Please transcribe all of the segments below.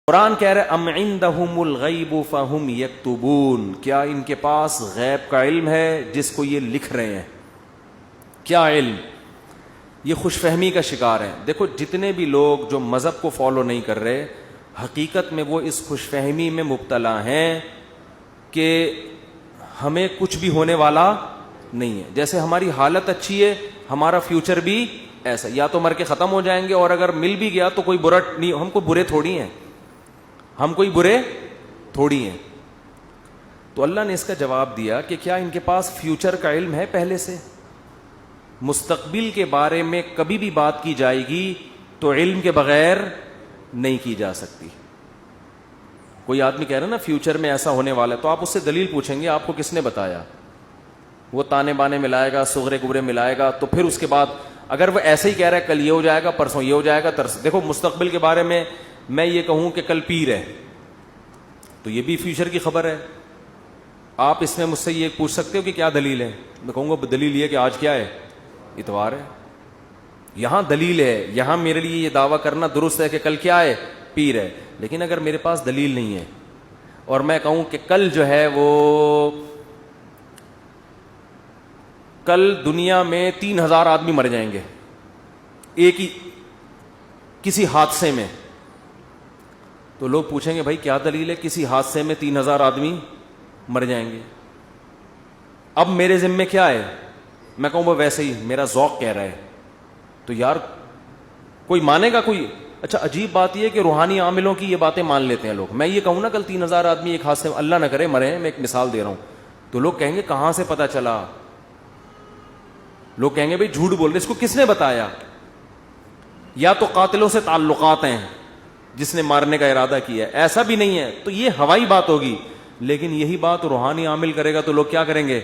قرآن کہہ رہے ام عندہم الغیب فہم یکتبون، کیا ان کے پاس غیب کا علم ہے جس کو یہ لکھ رہے ہیں؟ کیا علم؟ یہ خوش فہمی کا شکار ہے. دیکھو جتنے بھی لوگ جو مذہب کو فالو نہیں کر رہے، حقیقت میں وہ اس خوش فہمی میں مبتلا ہیں کہ ہمیں کچھ بھی ہونے والا نہیں ہے. جیسے ہماری حالت اچھی ہے، ہمارا فیوچر بھی ایسا، یا تو مر کے ختم ہو جائیں گے، اور اگر مل بھی گیا تو کوئی برا نہیں، ہم کوئی برے تھوڑی ہیں، ہم کوئی برے تھوڑی ہیں. تو اللہ نے اس کا جواب دیا کہ کیا ان کے پاس فیوچر کا علم ہے؟ پہلے سے مستقبل کے بارے میں کبھی بھی بات کی جائے گی تو علم کے بغیر نہیں کی جا سکتی. کوئی آدمی کہہ رہا ہے نا فیوچر میں ایسا ہونے والا ہے، تو آپ اس سے دلیل پوچھیں گے آپ کو کس نے بتایا؟ وہ تانے بانے ملائے گا، صغرے کبرے ملائے گا، تو پھر اس کے بعد اگر وہ ایسے ہی کہہ رہا ہے کل یہ ہو جائے گا، پرسوں یہ ہو جائے گا، دیکھو مستقبل کے بارے میں یہ کہوں کہ کل پیر ہے تو یہ بھی فیوچر کی خبر ہے. آپ اس میں مجھ سے یہ پوچھ سکتے ہو کہ کیا دلیل ہے؟ میں کہوں گا دلیل یہ کہ آج کیا ہے؟ اتوار ہے. یہاں دلیل ہے، یہاں میرے لیے یہ دعویٰ کرنا درست ہے کہ کل کیا ہے؟ پیر ہے. لیکن اگر میرے پاس دلیل نہیں ہے اور میں کہوں کہ کل جو ہے وہ کل دنیا میں 3000 آدمی مر جائیں گے ایک ہی کسی حادثے میں، تو لوگ پوچھیں گے بھائی کیا دلیل ہے کسی حادثے میں 3000 آدمی مر جائیں گے؟ اب میرے ذمے کیا ہے؟ میں کہوں وہ ویسے ہی میرا ذوق کہہ رہا ہے. تو یار کوئی مانے گا کوئی؟ اچھا عجیب بات یہ کہ روحانی عاملوں کی یہ باتیں مان لیتے ہیں لوگ. میں یہ کہوں نا کل 3000 آدمی ایک حادثے میں، اللہ نہ کرے مرے، میں ایک مثال دے رہا ہوں، تو لوگ کہیں گے کہاں سے پتا چلا؟ لوگ کہیں گے بھائی جھوٹ بول رہے، اس کو کس نے بتایا؟ یا تو قاتلوں سے تعلقات ہیں جس نے مارنے کا ارادہ کیا ہے، ایسا بھی نہیں ہے تو یہ ہوائی بات ہوگی. لیکن یہی بات روحانی عامل کرے گا تو لوگ کیا کریں گے؟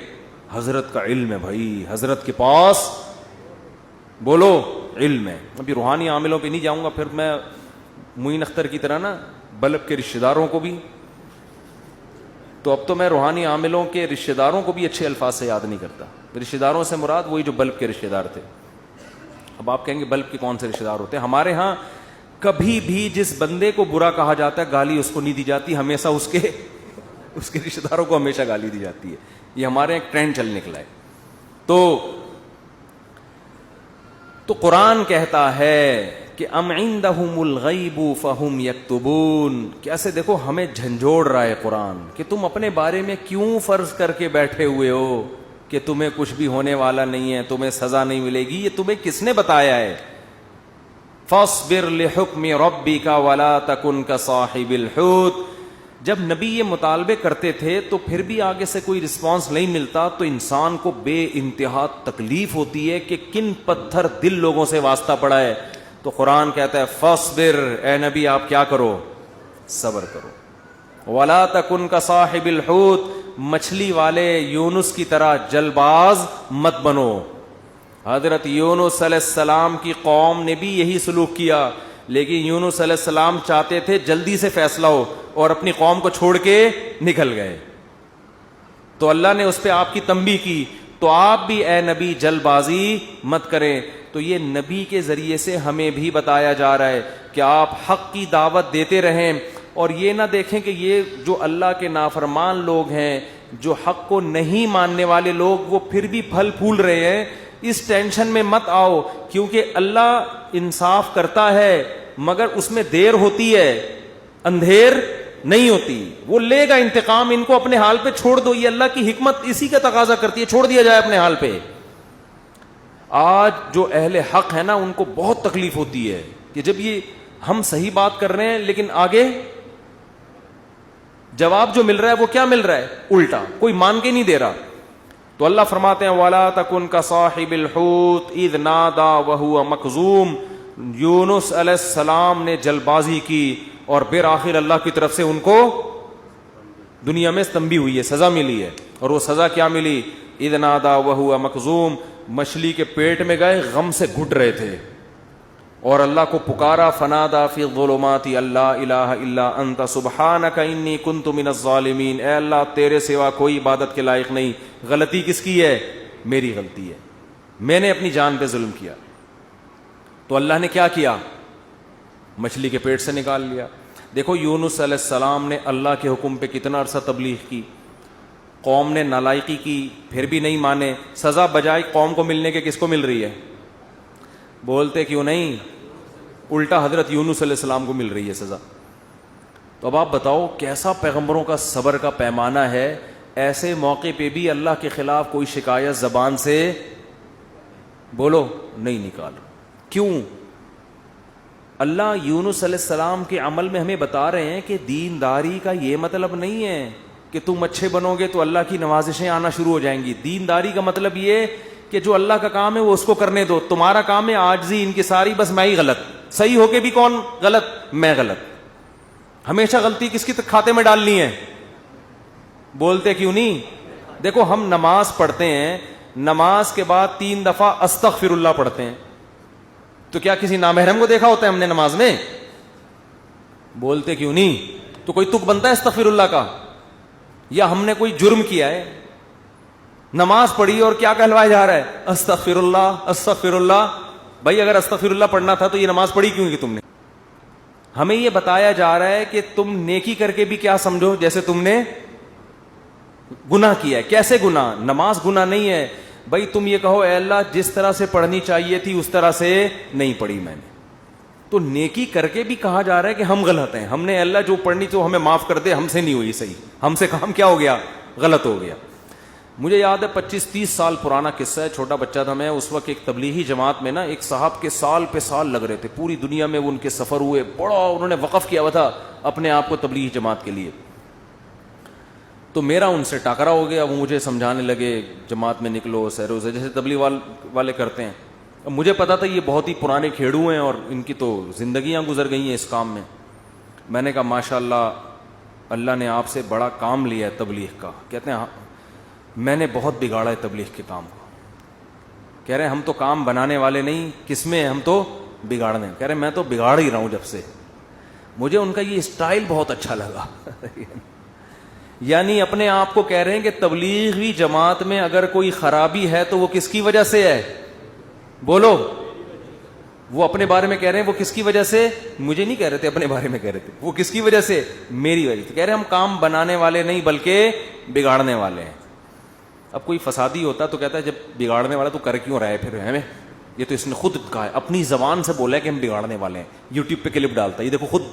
حضرت کا علم ہے بھائی، حضرت کے پاس بولو علم ہے. ابھی روحانی عاملوں پہ نہیں جاؤں گا، پھر میں معین اختر کی طرح نا بلب کے رشتہ داروں کو بھی، تو اب تو میں روحانی عاملوں کے رشتہ داروں کو بھی اچھے الفاظ سے یاد نہیں کرتا. رشتہ داروں سے مراد وہی جو بلب کے رشتہ دار تھے. اب آپ کہیں گے بلب کے کون سے رشتہ دار ہوتے ہیں؟ ہمارے ہاں کبھی بھی جس بندے کو برا کہا جاتا ہے گالی اس کو نہیں دی جاتی، ہمیشہ اس کے رشتہ داروں کو ہمیشہ گالی دی جاتی ہے. یہ ہمارے ایک ٹرینڈ چل نکلا ہے. تو قرآن کہتا ہے کہ ام عندہم الغیب فہم یکتبون. کیسے دیکھو ہمیں جھنجھوڑ رہا ہے قرآن کہ تم اپنے بارے میں کیوں فرض کر کے بیٹھے ہوئے ہو کہ تمہیں کچھ بھی ہونے والا نہیں ہے، تمہیں سزا نہیں ملے گی. یہ تمہیں کس نے بتایا ہے؟ فاصبر لحکم ربک ولا تکن کصاحب الحوت. جب نبی یہ مطالبے کرتے تھے تو پھر بھی آگے سے کوئی رسپانس نہیں ملتا تو انسان کو بے انتہا تکلیف ہوتی ہے کہ کن پتھر دل لوگوں سے واسطہ پڑا ہے. تو قرآن کہتا ہے فاصبر، اے نبی آپ کیا کرو؟ صبر کرو. ولا تکن کصاحب الحوت، مچھلی والے یونس کی طرح جل باز مت بنو. حضرت یونس علیہ السلام کی قوم نے بھی یہی سلوک کیا، لیکن یونس علیہ السلام چاہتے تھے جلدی سے فیصلہ ہو اور اپنی قوم کو چھوڑ کے نکل گئے. تو اللہ نے اس پہ آپ کی تنبیہ کی. تو آپ بھی اے نبی جلد بازی مت کریں. تو یہ نبی کے ذریعے سے ہمیں بھی بتایا جا رہا ہے کہ آپ حق کی دعوت دیتے رہیں اور یہ نہ دیکھیں کہ یہ جو اللہ کے نافرمان لوگ ہیں، جو حق کو نہیں ماننے والے لوگ، وہ پھر بھی پھل پھول رہے ہیں. اس ٹینشن میں مت آؤ، کیونکہ اللہ انصاف کرتا ہے مگر اس میں دیر ہوتی ہے، اندھیر نہیں ہوتی. وہ لے گا انتقام، ان کو اپنے حال پہ چھوڑ دو. یہ اللہ کی حکمت اسی کا تقاضا کرتی ہے، چھوڑ دیا جائے اپنے حال پہ. آج جو اہل حق ہے نا ان کو بہت تکلیف ہوتی ہے کہ جب یہ ہم صحیح بات کر رہے ہیں لیکن آگے جواب جو مل رہا ہے وہ کیا مل رہا ہے؟ الٹا. کوئی مان کے نہیں دے رہا. تو اللہ فرماتے ہیں وَلَا تَكُنْ كَصَاحِبِ الْحُوتِ إِذْ نَادَى وَهُوَ مَكْظُومٌ. یونس علیہ السلام نے جل بازی کی اور بالآخر اللہ کی طرف سے ان کو دنیا میں تنبیہ ہوئی ہے، سزا ملی ہے. اور وہ سزا کیا ملی؟ اذ نادا وہو مخزوم، مچھلی کے پیٹ میں گئے، غم سے گھٹ رہے تھے اور اللہ کو پکارا. فنادا فی الظلمات اللہ الہ الا انت سبحانک انی کنت من الظالمین. اے اللہ تیرے سوا کوئی عبادت کے لائق نہیں. غلطی کس کی ہے؟ میری غلطی ہے، میں نے اپنی جان پہ ظلم کیا. تو اللہ نے کیا کیا؟ مچھلی کے پیٹ سے نکال لیا. دیکھو یونس علیہ السلام نے اللہ کے حکم پہ کتنا عرصہ تبلیغ کی, قوم نے نالائقی کی, پھر بھی نہیں مانے. سزا بجائے قوم کو ملنے کے کس کو مل رہی ہے؟ بولتے کیوں نہیں؟ الٹا حضرت یونس علیہ السلام کو مل رہی ہے سزا. تو اب آپ بتاؤ کیسا پیغمبروں کا صبر کا پیمانہ ہے. ایسے موقع پہ بھی اللہ کے خلاف کوئی شکایت زبان سے بولو نہیں نکال. کیوں؟ اللہ یونس علیہ السلام کے عمل میں ہمیں بتا رہے ہیں کہ دینداری کا یہ مطلب نہیں ہے کہ تم اچھے بنو گے تو اللہ کی نوازشیں آنا شروع ہو جائیں گی. دینداری کا مطلب یہ کہ جو اللہ کا کام ہے وہ اس کو کرنے دو. تمہارا کام ہے عاجزی انکساری, بس میں ہی غلط, صحیح ہو کے بھی کون غلط؟ میں غلط. ہمیشہ غلطی کس کی کھاتے میں ڈالنی ہے؟ بولتے کیوں نہیں؟ دیکھو ہم نماز پڑھتے ہیں, نماز کے بعد 3 دفعہ استغفر اللہ پڑھتے ہیں, تو کیا کسی نامحرم کو دیکھا ہوتا ہے ہم نے نماز میں؟ بولتے کیوں نہیں؟ تو کوئی تک بنتا ہے استغفر اللہ کا؟ یا ہم نے کوئی جرم کیا ہے؟ نماز پڑھی اور کیا کہلوایا جا رہا ہے؟ استغفر اللہ استغفر اللہ. بھائی اگر استغفر اللہ پڑھنا تھا تو یہ نماز پڑھی کیوں کی تم نے؟ ہمیں یہ بتایا جا رہا ہے کہ تم نیکی کر کے بھی کیا سمجھو جیسے تم نے گناہ کیا ہے. کیسے گناہ؟ نماز گناہ نہیں ہے بھائی. تم یہ کہو اے اللہ جس طرح سے پڑھنی چاہیے تھی اس طرح سے نہیں پڑھی میں نے, تو نیکی کر کے بھی کہا جا رہا ہے کہ ہم غلط ہیں. ہم نے اللہ جو پڑھنی تو ہمیں معاف کر دے, ہم سے نہیں ہوئی صحیح, ہم سے کام کیا ہو گیا؟ غلط ہو گیا. مجھے یاد ہے 25-30 سال پرانا قصہ ہے, چھوٹا بچہ تھا میں اس وقت. ایک تبلیغی جماعت میں نا ایک صاحب کے سال پہ سال لگ رہے تھے, پوری دنیا میں وہ ان کے سفر ہوئے, بڑا انہوں نے وقف کیا ہوا تھا اپنے آپ کو تبلیغی جماعت کے لیے. تو میرا ان سے ٹاکرا ہو گیا. وہ مجھے سمجھانے لگے جماعت میں نکلو سیروزے جیسے تبلیغ والے کرتے ہیں. اب مجھے پتا تھا یہ بہت ہی پرانے کھیڑو ہیں اور ان کی تو زندگیاں گزر گئی ہیں اس کام میں. میں نے کہا ماشاء اللہ اللہ نے آپ سے بڑا کام لیا ہے تبلیغ کا. کہتے ہیں میں نے بہت بگاڑا ہے تبلیغ کے کام کو. کہہ رہے ہم تو کام بنانے والے نہیں, کس میں ہم تو بگاڑنے. کہہ رہے میں تو بگاڑ ہی رہا ہوں جب سے. مجھے ان کا یہ اسٹائل بہت اچھا لگا. یعنی اپنے آپ کو کہہ رہے ہیں کہ تبلیغی جماعت میں اگر کوئی خرابی ہے تو وہ کس کی وجہ سے ہے؟ بولو. وہ اپنے بارے میں کہہ رہے ہیں وہ کس کی وجہ سے؟ مجھے نہیں کہہ رہے تھے, اپنے بارے میں کہہ رہے تھے. وہ کس کی وجہ سے؟ میری وجہ سے. کہہ رہے ہم کام بنانے والے نہیں بلکہ بگاڑنے والے ہیں. اب کوئی فسادی ہوتا تو کہتا ہے جب بگاڑنے والا تو کر کیوں رہا ہے پھر ہمیں؟ یہ تو اس نے خود کہا ہے, اپنی زبان سے بولا ہے کہ ہم بگاڑنے والے ہیں. یوٹیوب پہ کلپ ڈالتا ہے, یہ دیکھو خود.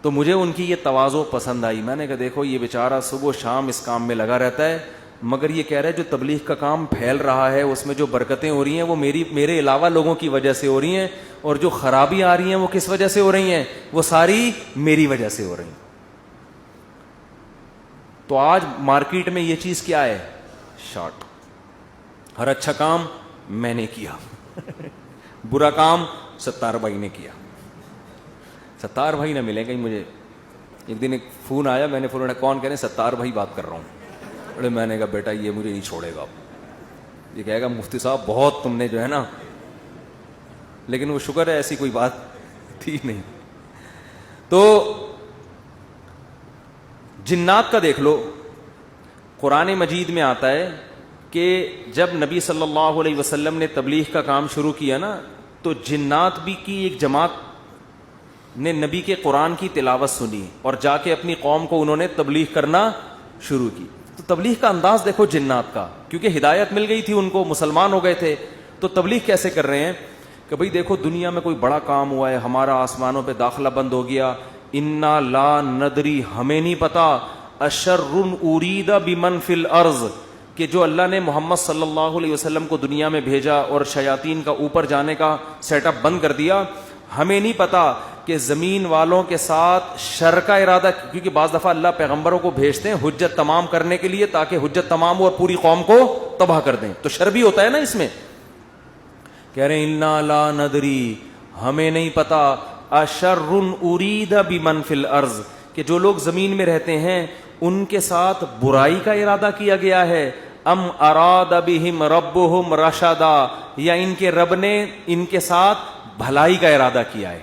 تو مجھے ان کی یہ تواضع پسند آئی. میں نے کہا دیکھو یہ بیچارہ صبح و شام اس کام میں لگا رہتا ہے, مگر یہ کہہ رہا ہے جو تبلیغ کا کام پھیل رہا ہے اس میں جو برکتیں ہو رہی ہیں وہ میرے علاوہ لوگوں کی وجہ سے ہو رہی ہیں, اور جو خرابی آ رہی ہیں وہ کس وجہ سے ہو رہی ہیں؟ وہ ساری میری وجہ سے ہو رہی ہیں. تو آج مارکیٹ میں یہ چیز کیا ہے؟ شارٹ. ہر اچھا کام میں نے کیا, برا کام ستار بھائی نے کیا. ستار بھائی نہ ملیں کہیں مجھے. ایک دن ایک فون آیا, میں نے فون اٹھایا, کون؟ کہہ رہے ہیں ستار بھائی بات کر رہا ہوں. ارے میں نے کہا بیٹا یہ مجھے نہیں چھوڑے گا. یہ کہے گا مفتی صاحب بہت تم نے جو ہے نا, لیکن وہ شکر ہے ایسی کوئی بات تھی نہیں. تو جنات کا دیکھ لو, قرآن مجید میں آتا ہے کہ جب نبی صلی اللہ علیہ وسلم نے تبلیغ کا کام شروع کیا نا, تو جنات بھی کی ایک جماعت نے نبی کے قرآن کی تلاوت سنی اور جا کے اپنی قوم کو انہوں نے تبلیغ کرنا شروع کی. تو تبلیغ کا انداز دیکھو جنات کا, کیونکہ ہدایت مل گئی تھی ان کو, مسلمان ہو گئے تھے. تو تبلیغ کیسے کر رہے ہیں کہ بھئی دیکھو دنیا میں کوئی بڑا کام ہوا ہے, ہمارا آسمانوں پہ داخلہ بند ہو گیا, انا لا ندری ہمیں نہیں پتا, اشر ارید بمن فی الارض کہ جو اللہ نے محمد صلی اللہ علیہ وسلم کو دنیا میں بھیجا اور شیاطین کا اوپر جانے کا سیٹ اپ بند کر دیا, ہمیں نہیں پتا کہ زمین والوں کے ساتھ شر کا ارادہ, کیونکہ بعض دفعہ اللہ پیغمبروں کو بھیجتے ہیں حجت تمام کرنے کے لیے تاکہ حجت تمام ہو اور پوری قوم کو تباہ کر دیں, تو شر بھی ہوتا ہے نا اس میں. کہہ رہے ہیں انا لا ندری ہمیں نہیں پتا, اشر ارید بمن فی الارض کہ جو لوگ زمین میں رہتے ہیں ان کے ساتھ برائی کا ارادہ کیا گیا ہے, ام اراد بہم ربہم رشدا یا ان کے رب نے ان کے ساتھ بھلائی کا ارادہ کیا ہے.